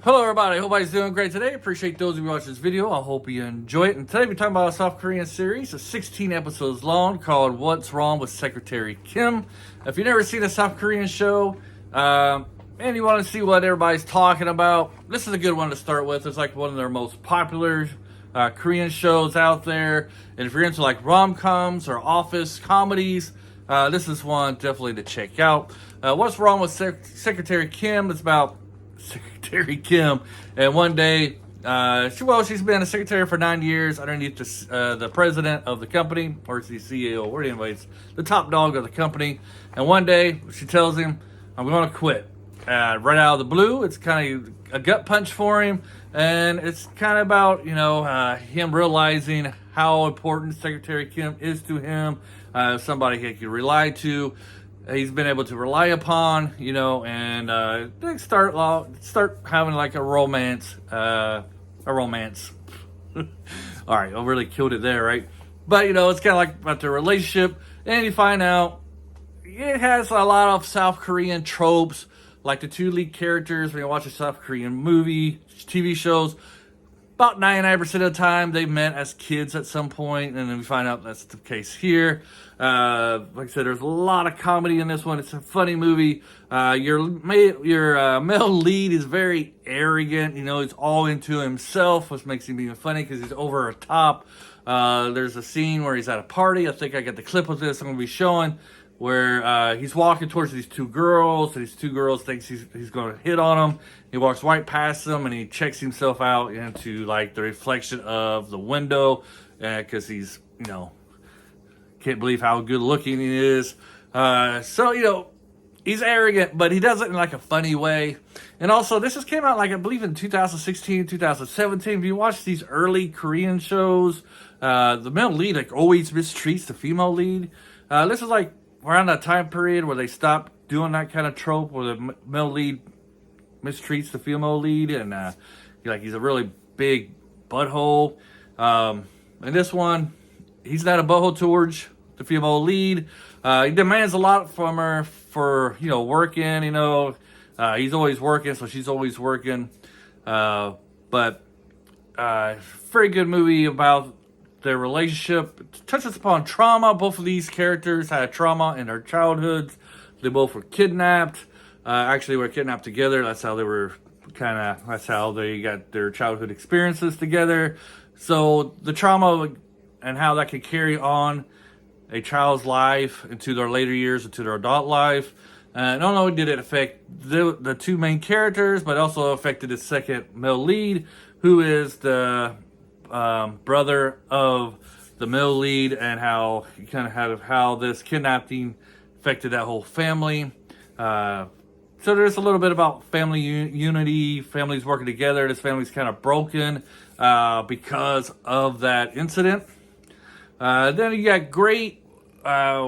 Hello everybody, hope everybody's doing great today. Appreciate those of you watching this video. I hope you enjoy it. And today we're talking about a South Korean series, it's 16 episodes long, called What's Wrong with Secretary Kim. If you've never seen a South Korean show, and you want to see what everybody's talking about, this is a good one to start with. It's like one of their most popular Korean shows out there. And if you're into like rom-coms or office comedies, this is one definitely to check out. What's Wrong with Secretary Kim? It's about Secretary Kim, and one day, she's been a secretary for 9 years underneath the president of the company, or it's the CEO, or anyways, the top dog of the company. And one day, she tells him, "I'm going to quit." Right out of the blue, it's kind of a gut punch for him, and it's kind of about him realizing how important Secretary Kim is to him, somebody he can rely to. He's been able to rely upon, and they start having like a romance. All right, I really killed it there, right? But it's kind of like about their relationship, and you find out it has a lot of South Korean tropes, like the two lead characters. When you watch a South Korean movie, TV shows, about 99% of the time they met as kids at some point, and then we find out that's the case here. Like I said, there's a lot of comedy in this one. It's a funny movie. Your male lead is very arrogant. He's all into himself, which makes him even funny because he's over the top. There's a scene where he's at a party. I think I got the clip of this I'm going to be showing, where he's walking towards these two girls, and these two girls thinks he's going to hit on them. He walks right past them, and he checks himself out into like the reflection of the window, because he's can't believe how good looking he is. So he's arrogant, but he does it in like a funny way. And also, this just came out like I believe in 2016, 2017. If you watch these early Korean shows, the male lead like always mistreats the female lead. This is like around that time period where they stopped doing that kind of trope where the male lead mistreats the female lead, and he's a really big butthole. And this one, he's not a butthole towards the female lead. He demands a lot from her for working. He's always working, so she's always working. But very good movie about their relationship. It touches upon trauma. Both of these characters had trauma in their childhoods. They both were kidnapped. Actually, were kidnapped together. That's how they got their childhood experiences together. So the trauma and how that could carry on a child's life into their later years, into their adult life. Not only did it affect the two main characters, but also affected the second male lead, who is the brother of the male lead, and how how this kidnapping affected that whole family. So there's a little bit about family unity, families working together. This family's kind of broken because of that incident. Then you got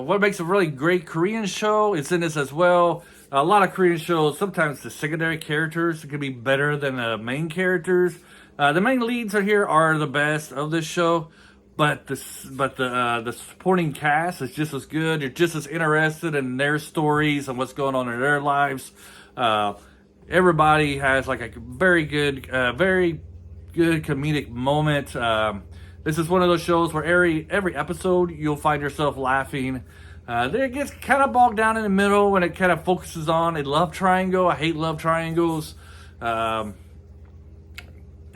what makes a really great Korean show. It's in this as well. A lot of Korean shows, sometimes the secondary characters can be better than the main characters. The main leads are the best of this show, but the supporting cast is just as good. You're just as interested in their stories and what's going on in their lives. Everybody has like a very good comedic moment. This is one of those shows where every episode you'll find yourself laughing. It gets kind of bogged down in the middle when it kind of focuses on a love triangle. I hate love triangles.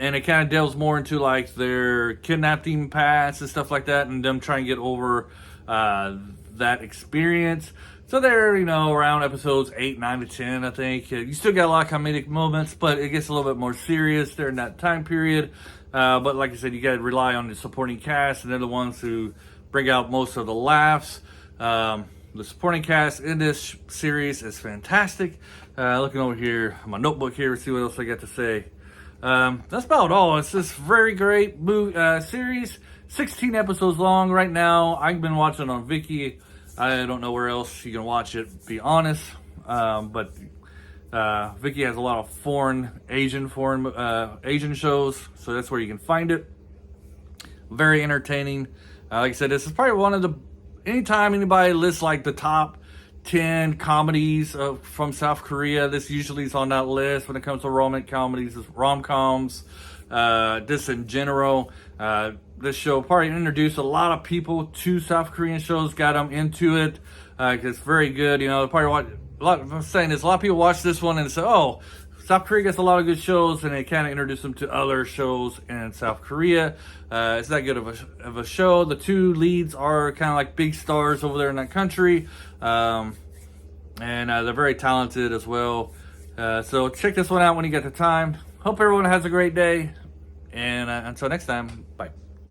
And it kind of delves more into like their kidnapping past and stuff like that, and them trying to get over that experience. So they're, around episodes 8, 9 to 10, I think. You still got a lot of comedic moments, but it gets a little bit more serious during that time period. But like I said, you got to rely on the supporting cast, and they're the ones who bring out most of the laughs. The supporting cast in this series is fantastic. Looking over here, my notebook here, to see what else I got to say. That's about all. It's this very great series, 16 episodes long right now. I've been watching on Viki. I don't know where else you can watch it, to be honest. But Viki has a lot of Asian shows, so that's where you can find it. Very entertaining. Like I said, this is probably one of anytime anybody lists like the top 10 comedies from South Korea. This usually is on that list when it comes to romantic comedies, rom-coms, this in general. This show probably introduced a lot of people to South Korean shows, got them into it. It's very good. You know, probably I'm saying is a lot of people watch this one and say, oh, South Korea gets a lot of good shows, and they kind of introduce them to other shows in South Korea. It's that good of a show. The two leads are kind of like big stars over there in that country, and they're very talented as well. So check this one out when you get the time. Hope everyone has a great day, and until next time, bye.